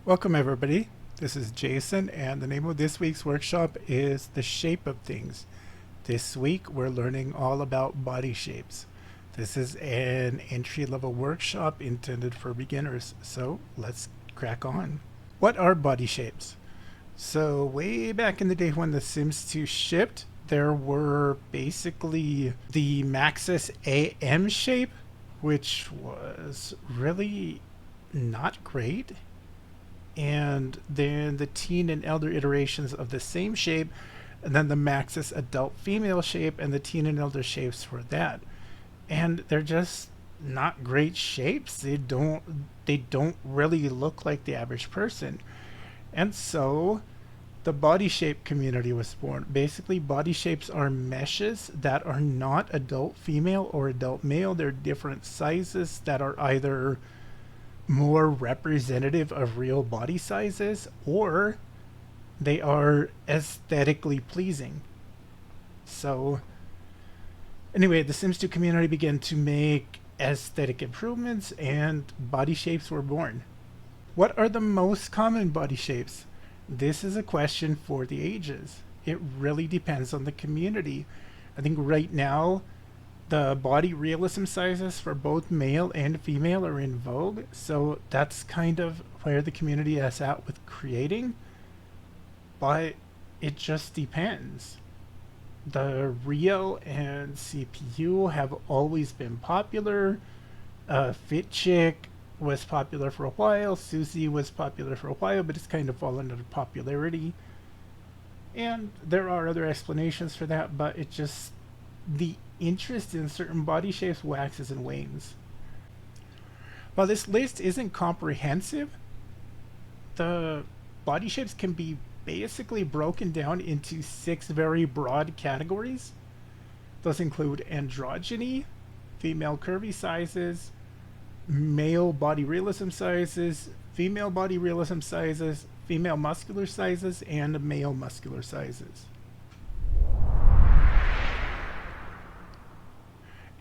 Welcome everybody. This is Jason and the name of this week's workshop is The Shape of Things. This week we're learning all about body shapes. This is an entry-level workshop intended for beginners, so let's crack on. What are body shapes? So way back in the day when The Sims 2 shipped, there were basically the Maxis AM shape, which was really not great, and then the teen and elder iterations of the same shape, and then the Maxis adult female shape and the teen and elder shapes for that. And they're just not great shapes. They don't really look like the average person. And so the body shape community was born. Basically, body shapes are meshes that are not adult female or adult male. They're different sizes that are either more representative of real body sizes or they are aesthetically pleasing. So anyway, the Sims 2 community began to make aesthetic improvements and body shapes were born. What are the most common body shapes? This is a question for the ages. It really depends on the community. I think right now the body realism sizes for both male and female are in vogue, so that's kind of where the community is at with creating, but it just depends. The Rio and CPU have always been popular. Fit Chick was popular for a while. Susie was popular for a while, but it's kind of fallen out of popularity. And there are other explanations for that, but it just, the interest in certain body shapes waxes and wanes. While this list isn't comprehensive, the body shapes can be basically broken down into 6 very broad categories. Those include androgyny, female curvy sizes, male body realism sizes, female body realism sizes, female muscular sizes, and male muscular sizes.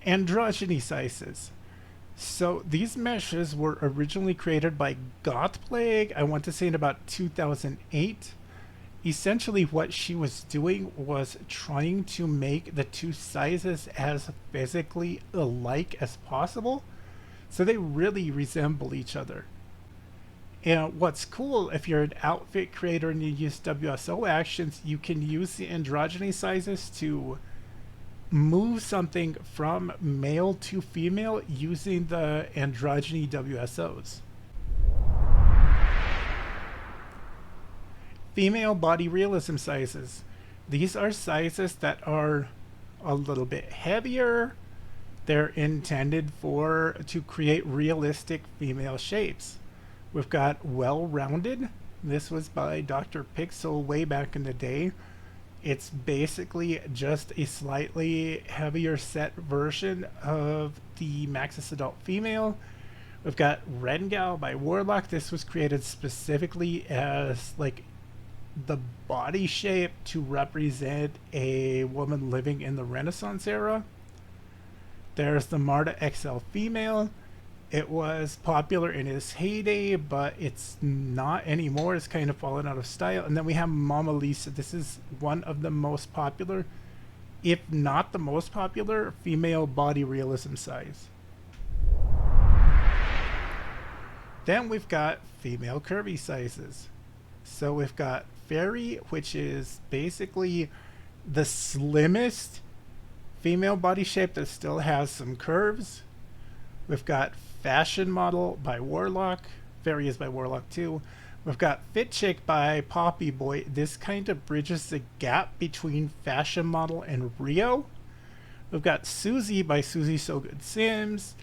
Androgyny sizes. So these meshes were originally created by Goth Plague, I want to say in about 2008. Essentially what she was doing was trying to make the two sizes as physically alike as possible, so they really resemble each other. And what's cool, if you're an outfit creator and you use WSO actions, you can use the androgyny sizes to move something from male to female using the androgyny WSOs. Female body realism sizes. These are sizes that are a little bit heavier. They're intended to create realistic female shapes. We've got well-rounded. This was by Dr. Pixel way back in the day. It's basically just a slightly heavier set version of the Maxis adult female. We've got Rengal by Warlock. This was created specifically as like the body shape to represent a woman living in the Renaissance era. There's the Marta XL female. It was popular in its heyday, but it's not anymore. It's kind of fallen out of style. And then we have Mama Lisa. This is one of the most popular, if not the most popular, female body realism size. Then we've got female curvy sizes. So we've got Fairy, which is basically the slimmest female body shape that still has some curves. We've got Fashion Model by Warlock. Fairy is by Warlock too. We've got Fit Chick by Poppy Boy. This kind of bridges the gap between Fashion Model and Rio. We've got Susie by Susie So Good Sims.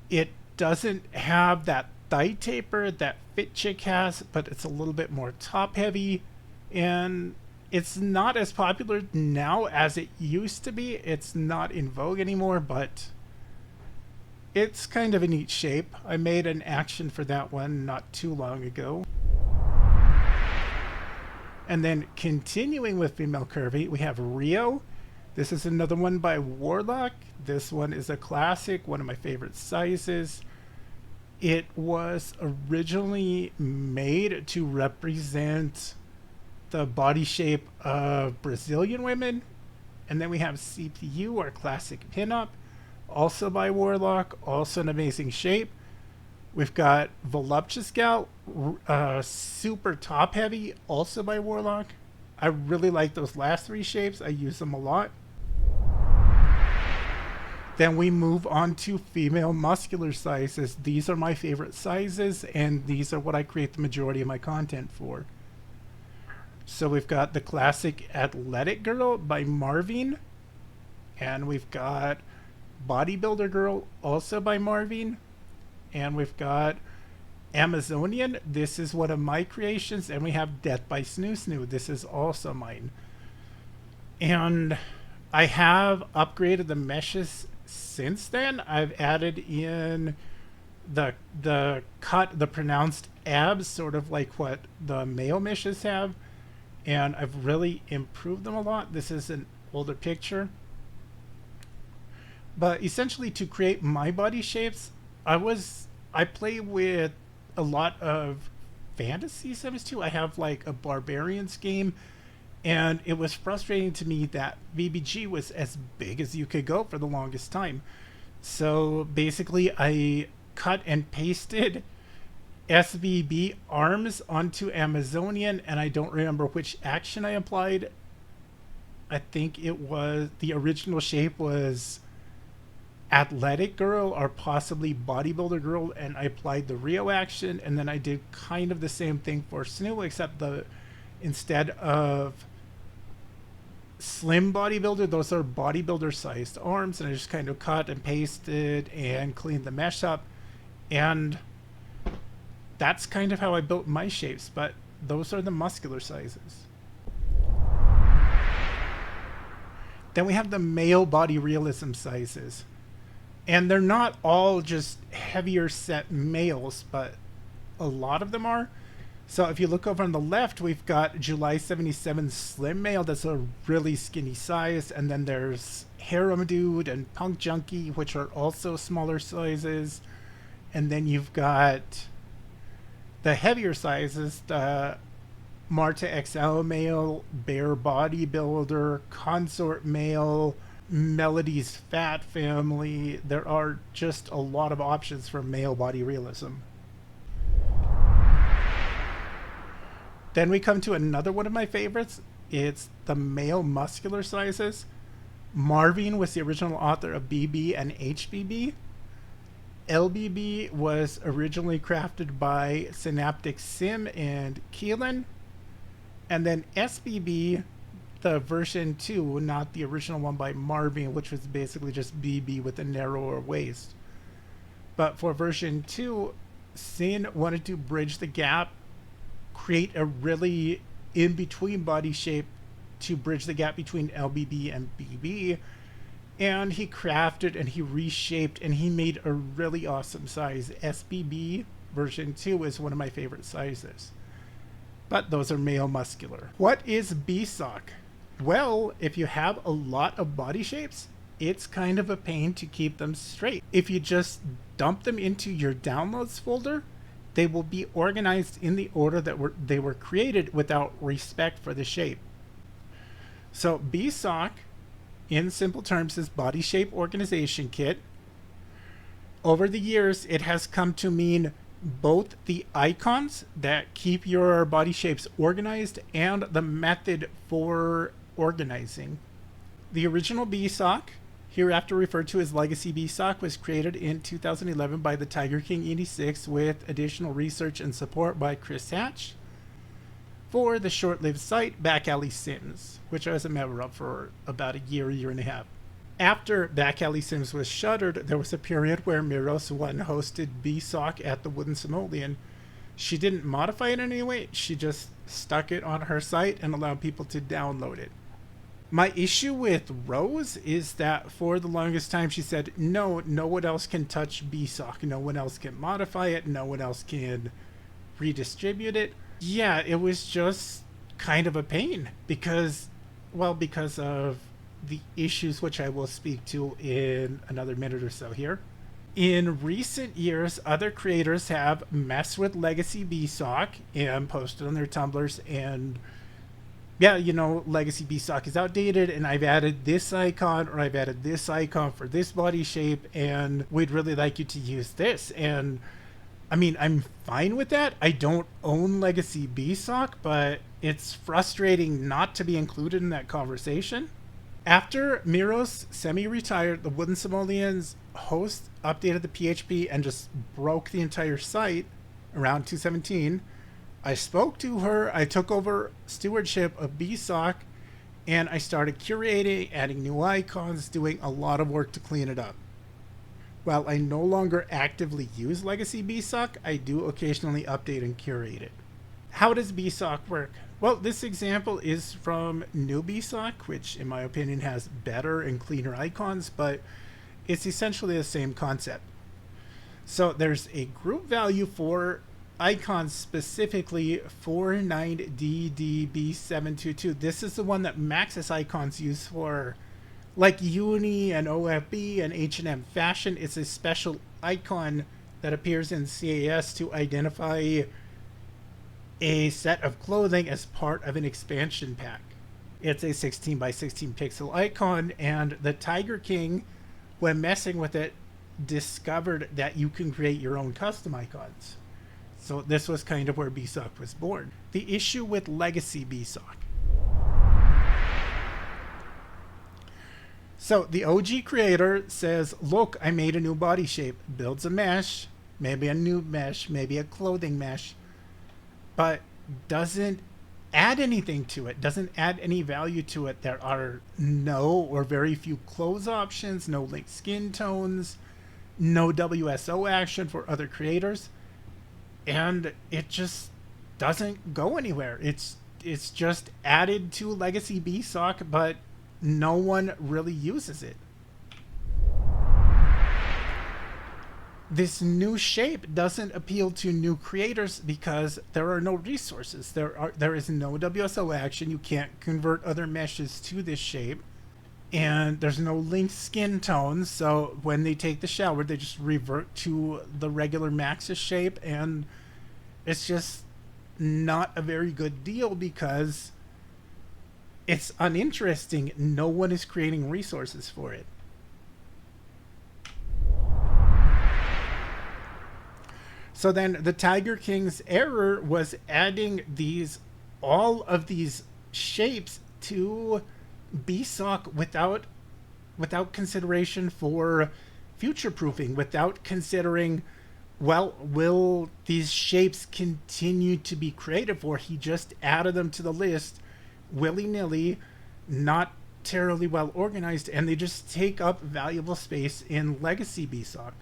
It doesn't have that thigh taper that Fit Chick has, but it's a little bit more top heavy, and it's not as popular now as it used to be. It's not in vogue anymore, but it's kind of a neat shape. I made an action for that one not too long ago. And then continuing with female curvy, we have Rio. This is another one by Warlock. This one is a classic, one of my favorite sizes. It was originally made to represent the body shape of Brazilian women. And then we have CPU, our classic pinup, also by Warlock, also an amazing shape. We've got Voluptuous Gal, super top heavy, also by Warlock. I really like those last three shapes. I use them a lot. Then we move on to female muscular sizes. These are my favorite sizes, and these are what I create the majority of my content for. So we've got the classic Athletic Girl by Marvin, and we've got Bodybuilder Girl, also by Marvin, and we've got Amazonian. This is one of my creations, and we have Death by Snoo Snoo. This is also mine. And I have upgraded the meshes since then. I've added in the pronounced abs, sort of like what the male meshes have, and I've really improved them a lot. This is an older picture. But essentially, to create my body shapes, I play with a lot of fantasy sims too. I have like a barbarians game, and it was frustrating to me that BBG was as big as you could go for the longest time. So basically, I cut and pasted SVB arms onto Amazonian, and I don't remember which action I applied. I think it was the original shape was Athletic Girl or possibly Bodybuilder Girl, and I applied the Rio action, and then I did kind of the same thing for Snoo, except instead of Slim Bodybuilder, those are bodybuilder sized arms, and I just kind of cut and pasted and cleaned the mesh up, and that's kind of how I built my shapes. But those are the muscular sizes. Then we have the male body realism sizes. And they're not all just heavier set males, but a lot of them are. So if you look over on the left, we've got July 77 Slim Male. That's a really skinny size. And then there's Harem Dude and Punk Junkie, which are also smaller sizes. And then you've got the heavier sizes, the Marta XL Male, Bear Bodybuilder, Consort Male, Melody's Fat Family. There are just a lot of options for male body realism. Then we come to another one of my favorites. It's the male muscular sizes. Marvin was the original author of BB and HBB. LBB was originally crafted by Synaptic Sim and Keelan. And then SBB, the version 2, not the original one by Marvin, which was basically just BB with a narrower waist. But for version 2, Sin wanted to bridge the gap, create a really in-between body shape to bridge the gap between LBB and BB. And he crafted and he reshaped and he made a really awesome size. SBB version 2 is one of my favorite sizes. But those are male muscular. What is BSOK? Well, if you have a lot of body shapes, it's kind of a pain to keep them straight. If you just dump them into your downloads folder, they will be organized in the order that they were created without respect for the shape. So BSOK, in simple terms, is Body Shape Organization Kit. Over the years, it has come to mean both the icons that keep your body shapes organized and the method for organizing. The original BSOK, hereafter referred to as Legacy BSOK, was created in 2011 by the Tiger King 86 with additional research and support by Chris Hatch for the short-lived site Back Alley Sims, which I was a member of for about a year and a half. After Back Alley Sims was shuttered, there was a period where Miros One hosted BSOK at the Wooden Simoleon. She didn't modify it in any way, she just stuck it on her site and allowed people to download it. My issue with Rose is that for the longest time she said, no one else can touch BSOK, no one else can modify it, no one else can redistribute it. Yeah, it was just kind of a pain because of the issues which I will speak to in another minute or so here. In recent years, other creators have messed with legacy BSOK and posted on their Tumblrs and yeah, legacy BSOK is outdated and I've added this icon or I've added this icon for this body shape and we'd really like you to use this. And I mean, I'm fine with that. I don't own legacy BSOK, but it's frustrating not to be included in that conversation. After Miros semi-retired, the Wooden Simoleons host updated the PHP and just broke the entire site around 217. I spoke to her, I took over stewardship of BSOK, and I started curating, adding new icons, doing a lot of work to clean it up. While I no longer actively use legacy BSOK, I do occasionally update and curate it. How does BSOK work? Well, this example is from new BSOK, which in my opinion has better and cleaner icons, but it's essentially the same concept. So there's a group value for icons, specifically 49DDB722. This is the one that Maxis icons use for like Uni and OFB and H&M fashion. It's a special icon that appears in CAS to identify a set of clothing as part of an expansion pack. It's a 16 by 16 pixel icon, and the Tiger King, when messing with it, discovered that you can create your own custom icons. So this was kind of where BSOK was born. The issue with legacy BSOK. So the OG creator says, look, I made a new body shape, builds a mesh, maybe a new mesh, maybe a clothing mesh, but doesn't add anything to it, doesn't add any value to it. There are no or very few clothes options, no linked skin tones, no WSO action for other creators. And it just doesn't go anywhere. It's just added to legacy BSOK, but no one really uses it. This new shape doesn't appeal to new creators because there are no resources. There is no WSO action. You can't convert other meshes to this shape. And there's no linked skin tones, so when they take the shower, they just revert to the regular Maxis shape, and it's just not a very good deal because it's uninteresting. No one is creating resources for it. So then the Tiger King's error was adding all of these shapes to BSOK without consideration for future proofing, without considering, well, will these shapes continue to be created for? He just added them to the list willy-nilly, not terribly well organized, and they just take up valuable space in legacy BSOK.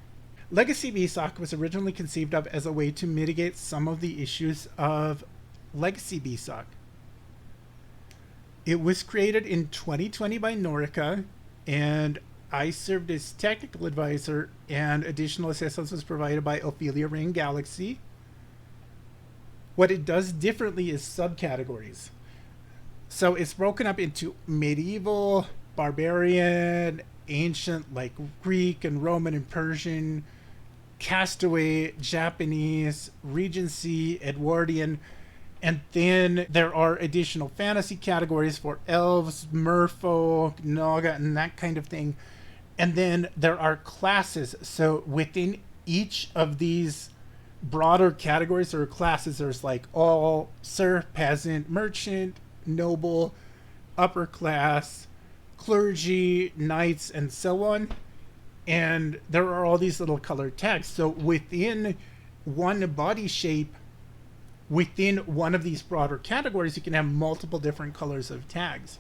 Legacy BSOK was originally conceived of as a way to mitigate some of the issues of legacy BSOK. It was created in 2020 by Norica, and I served as technical advisor, and additional assistance was provided by Ophelia Rain Galaxy. What it does differently is subcategories. So it's broken up into medieval, barbarian, ancient like Greek and Roman and Persian, castaway, Japanese, Regency, Edwardian, and then there are additional fantasy categories for elves, merfolk, naga, and that kind of thing. And then there are classes. So within each of these broader categories or classes, there's like all, serf, peasant, merchant, noble, upper class, clergy, knights, and so on. And there are all these little colored tags. So within one body shape, within one of these broader categories, you can have multiple different colors of tags.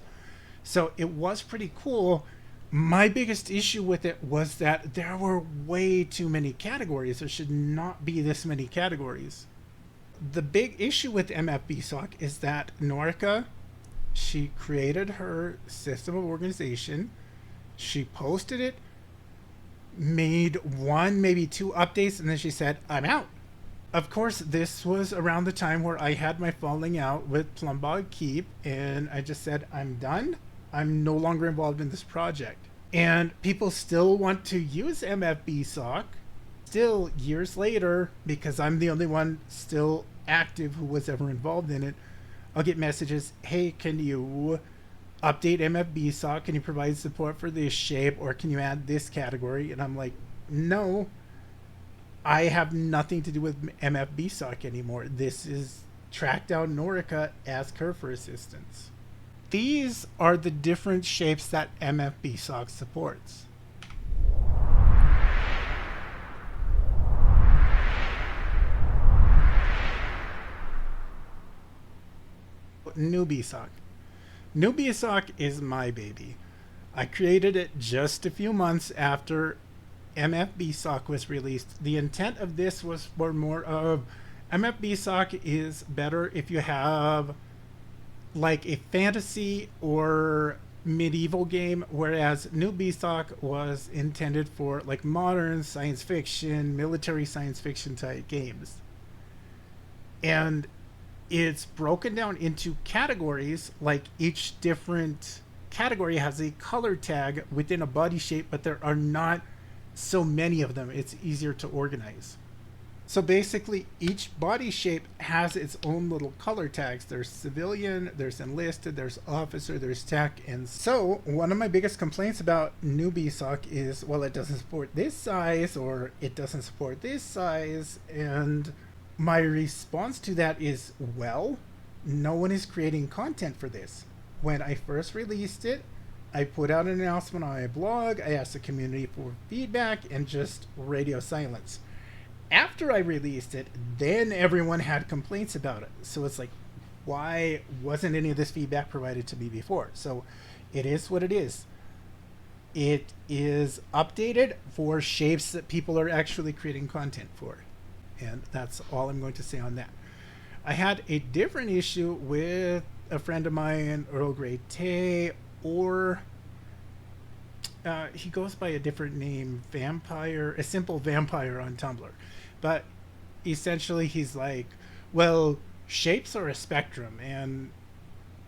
So it was pretty cool. My biggest issue with it was that there were way too many categories. There should not be this many categories. The big issue with MFBSOK is that Norica, she created her system of organization, she posted it, made one, maybe two updates, and then she said, I'm out. Of course, this was around the time where I had my falling out with Plumbog Keep, and I just said, I'm done. I'm no longer involved in this project. And people still want to use MFBSOK, still years later, because I'm the only one still active who was ever involved in it, I'll get messages, hey, can you update MFBSOK? Can you provide support for this shape? Or can you add this category? And I'm like, no, I have nothing to do with MFBSOK anymore. This is track down Norica, ask her for assistance. These are the different shapes that MFBSOK supports. New BSOK. New BSOK is my baby. I created it just a few months after MFBSOK was released. The intent of this was for more of MFBSOK is better if you have like a fantasy or medieval game, whereas New BSOK was intended for like modern science fiction, military science fiction type games. And it's broken down into categories, like each different category has a color tag within a body shape, but there are not so many of them. It's easier to organize. So basically each body shape has its own little color tags. There's civilian, there's enlisted, there's officer, there's tech. And so one of my biggest complaints about New BSOK is, well, it doesn't support this size, or it doesn't support this size. And my response to that is, well, no one is creating content for this. When I first released it, I put out an announcement on my blog, I asked the community for feedback, and just radio silence. After I released it, then everyone had complaints about it. So it's like, why wasn't any of this feedback provided to me before? So it is what it is. It is updated for shapes that people are actually creating content for. And that's all I'm going to say on that. I had a different issue with a friend of mine, Earl Grey Tay, or he goes by a different name, Vampire, a simple vampire on Tumblr. But essentially he's like, well, shapes are a spectrum, and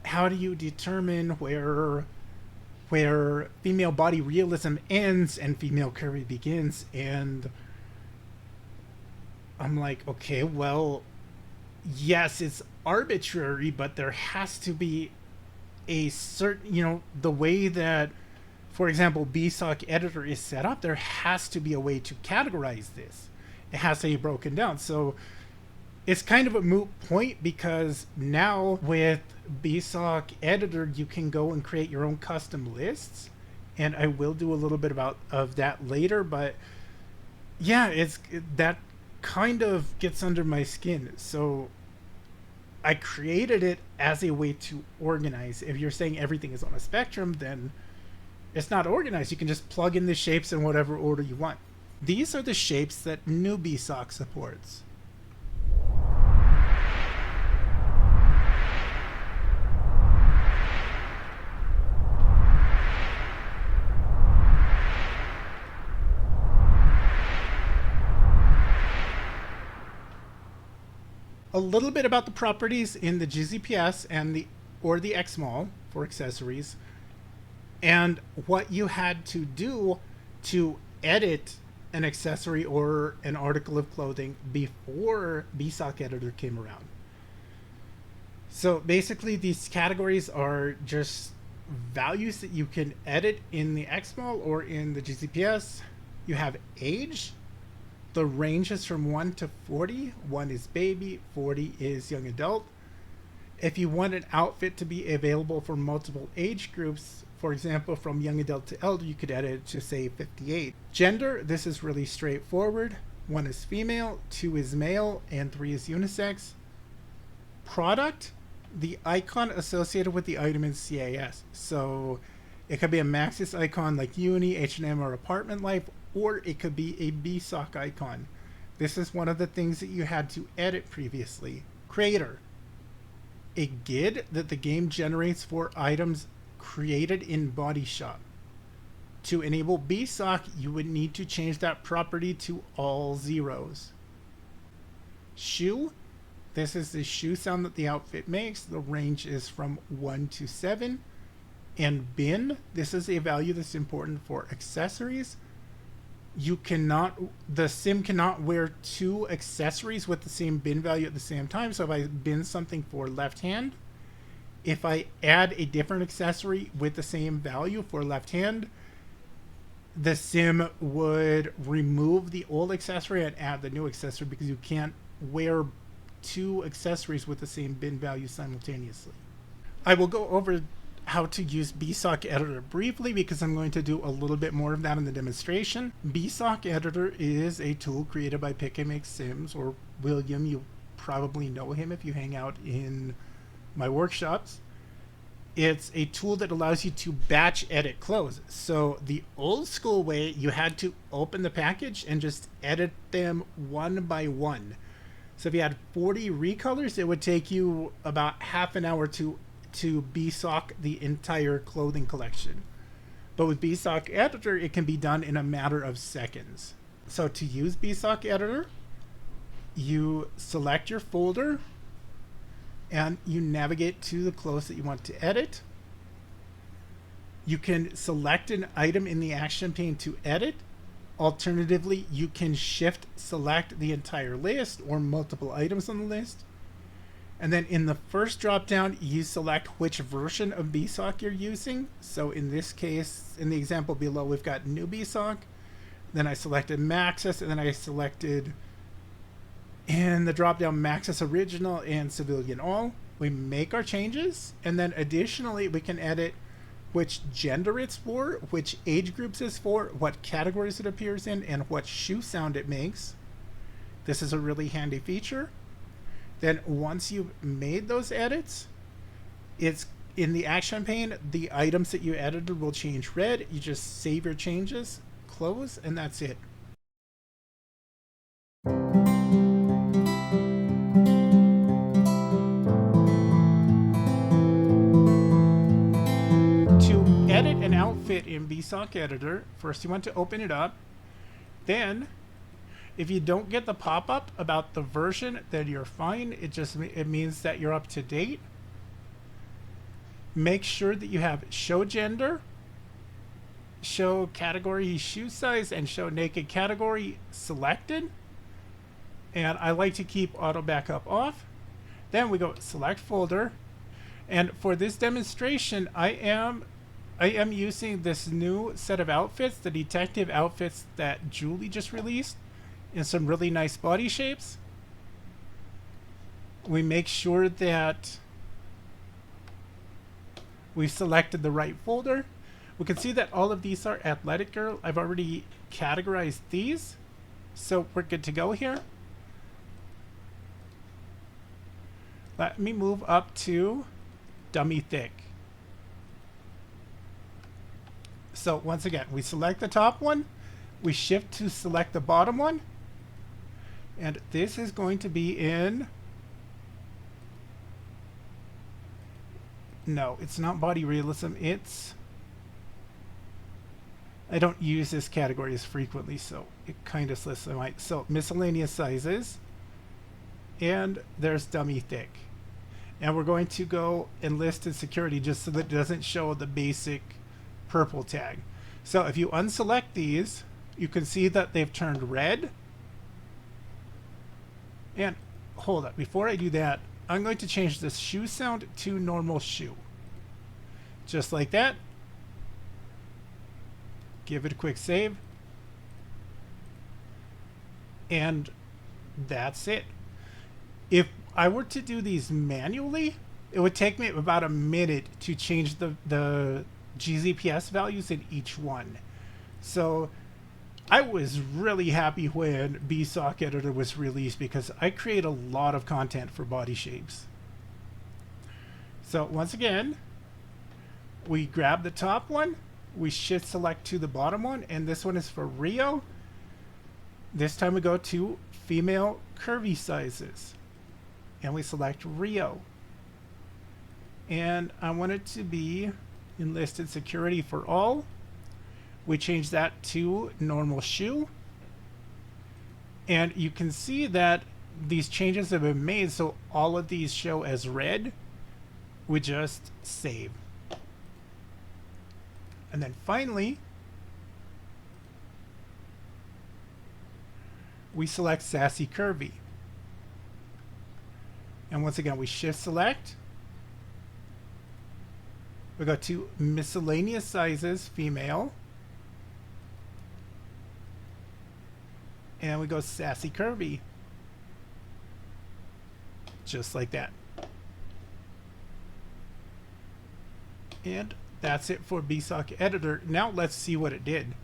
how do you determine where female body realism ends and female curvy begins? And I'm like, okay, well, yes, it's arbitrary, but there has to be a certain, the way that, for example, BSOK editor is set up, there has to be a way to categorize this. It has to be broken down. So it's kind of a moot point, because now with BSOK editor, you can go and create your own custom lists. And I will do a little bit of that later, but yeah, that kind of gets under my skin. So I created it as a way to organize. If you're saying everything is on a spectrum, then it's not organized. You can just plug in the shapes in whatever order you want. These are the shapes that New BSOK supports. A little bit about the properties in the GZPS and the XMall for accessories, and what you had to do to edit an accessory or an article of clothing before BSOK editor came around. So basically these categories are just values that you can edit in the XMall or in the GZPS. You have age. The range is from 1 to 40. 1 is baby, 40 is young adult. If you want an outfit to be available for multiple age groups, for example, from young adult to elder, you could edit it to say 58. Gender, this is really straightforward. 1 is female, 2 is male, and 3 is unisex. Product, the icon associated with the item in CAS. So it could be a Maxis icon like Uni, H&M, or Apartment Life, or it could be a BSOK icon. This is one of the things that you had to edit previously. Creator, a GID that the game generates for items created in BodyShop. To enable BSOK, you would need to change that property to all zeros. Shoe, this is the shoe sound that the outfit makes. The range is from 1 to 7. And bin, this is a value that's important for accessories. You cannot, the sim cannot wear two accessories with the same bin value at the same time. So if I bin something for left hand, if I add a different accessory with the same value for left hand, the sim would remove the old accessory and add the new accessory, because you can't wear two accessories with the same bin value simultaneously. I will go over how to use BSOK editor briefly, because I'm going to do a little bit more of that in the demonstration. BSOK editor is a tool created by Pick and Make Sims, or William. You probably know him if you hang out in my workshops. It's a tool that allows you to batch edit clothes. So the old school way, you had to open the package and just edit them one by one. So if you had 40 recolors, it would take you about half an hour to BSOK the entire clothing collection. But with BSOK editor, it can be done in a matter of seconds. So to use BSOK editor, you select your folder and you navigate to the clothes that you want to edit. You can select an item in the action pane to edit. Alternatively, you can shift select the entire list or multiple items on the list. And then in the first drop down, you select which version of BSOK you're using. So in this case, in the example below, we've got new BSOK. Then I selected Maxis, and then I selected in the drop down Maxis Original and Civilian All. We make our changes, and then additionally, we can edit which gender it's for, which age groups it's for, what categories it appears in, and what shoe sound it makes. This is a really handy feature. Then once you've made those edits, it's in the action pane, the items that you edited will change red. You just save your changes, close, and that's it. To edit an outfit in BSOK editor, first you want to open it up. Then if you don't get the pop-up about the version, then you're fine. It means that you're up to date. Make sure that you have show gender, show category shoe size, and show naked category selected. And I like to keep auto backup off. Then we go select folder. And for this demonstration, I am using this new set of outfits, the detective outfits that Julie just released, in some really nice body shapes. We make sure that we've selected the right folder. We can see that all of these are athletic girl. I've already categorized these, so we're good to go here. Let me move up to dummy thick. So once again, we select the top one, we shift to select the bottom one, and this is going to be in, no, it's not body realism, it's, I don't use this category as frequently, so it kind of slips my mind. So miscellaneous sizes, and there's dummy thick. And we're going to go enlisted security just so that it doesn't show the basic purple tag. So if you unselect these, you can see that they've turned red. And hold up, before I do that, I'm going to change this shoe sound to normal shoe. Just like that. Give it a quick save. And that's it. If I were to do these manually, it would take me about a minute to change the GZPS values in each one. So I was really happy when BSOK editor was released, because I create a lot of content for body shapes. So once again, we grab the top one, we shift select to the bottom one, and this one is for Rio. This time we go to female curvy sizes, and we select Rio. And I want it to be enlisted security for all. We change that to normal shoe. And you can see that these changes have been made, so all of these show as red. We just save. And then finally, we select Sassy Curvy. And once again, we shift select. We go to miscellaneous sizes, female. And we go Sassy Curvy. Just like that. And that's it for BSOK Editor. Now let's see what it did.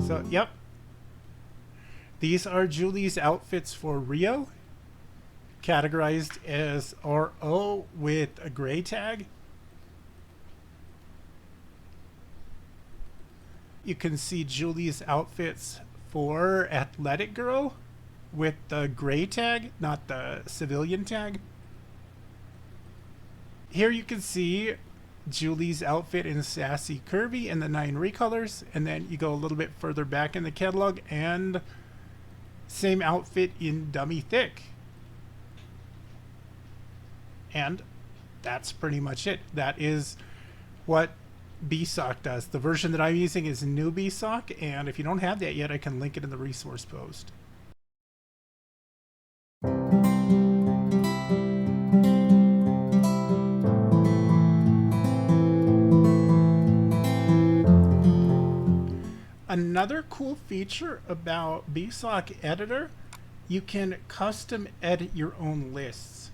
So, yep. These are Julie's outfits for Rio, categorized as RO with a gray tag. You can see Julie's outfits for Athletic Girl with the gray tag, not the civilian tag. Here you can see Julie's outfit in Sassy Curvy and the 9 recolors, and then you go a little bit further back in the catalog and same outfit in Dummy Thick. And that's pretty much it. That is what BSOK does. The version that I'm using is new BSOK, and if you don't have that yet, I can link it in the resource post. Another cool feature about BSOK Editor, you can custom edit your own lists.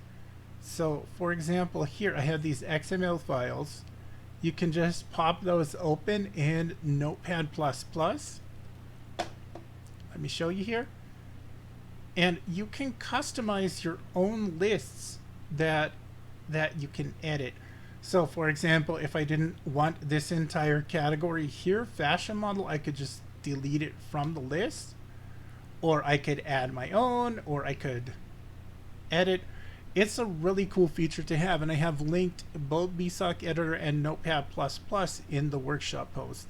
So for example, here I have these XML files. You can just pop those open in Notepad++. Let me show you here. And you can customize your own lists that you can edit. So for example, if I didn't want this entire category here, fashion model, I could just delete it from the list, or I could add my own, or I could edit. It's a really cool feature to have, and I have linked both BSOK Editor and Notepad++ in the workshop post.